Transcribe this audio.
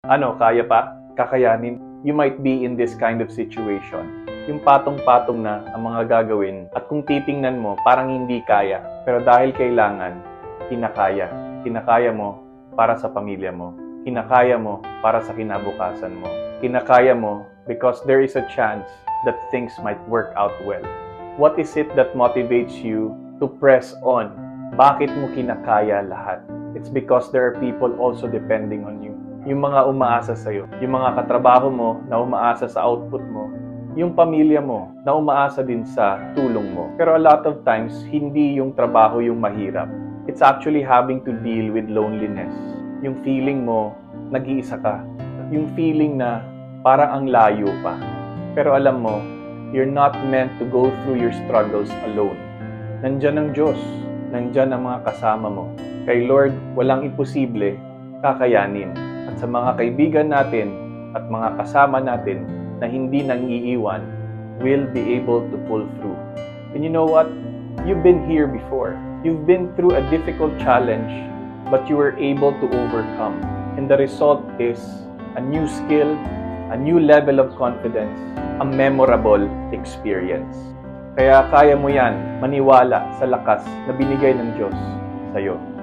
Ano, kaya pa? Kakayanin? You might be in this kind of situation. Yung patong-patong na ang mga gagawin at kung titingnan mo, parang hindi kaya. Pero dahil kailangan, kinakaya. Kinakaya mo para sa pamilya mo. Kinakaya mo para sa kinabukasan mo. Kinakaya mo because there is a chance that things might work out well. What is it that motivates you to press on? Bakit mo kinakaya lahat? It's because there are people also depending on you. Yung mga umaasa sa'yo, yung mga katrabaho mo na umaasa sa output mo, yung pamilya mo na umaasa din sa tulong mo. Pero a lot of times, hindi yung trabaho yung mahirap. It's actually having to deal with loneliness. Yung feeling mo, nag-iisa ka. Yung feeling na parang ang layo pa. Pero alam mo, you're not meant to go through your struggles alone. Nandyan ang Diyos. Nandyan ang mga kasama mo. Kay Lord, walang imposible, kakayanin. At sa mga kaibigan natin at mga kasama natin na hindi nangiiwan, will be able to pull through. And you know what? You've been here before. You've been through a difficult challenge, but you were able to overcome. And the result is a new skill, a new level of confidence, a memorable experience. Kaya kaya mo yan, maniwala sa lakas na binigay ng Diyos sa'yo.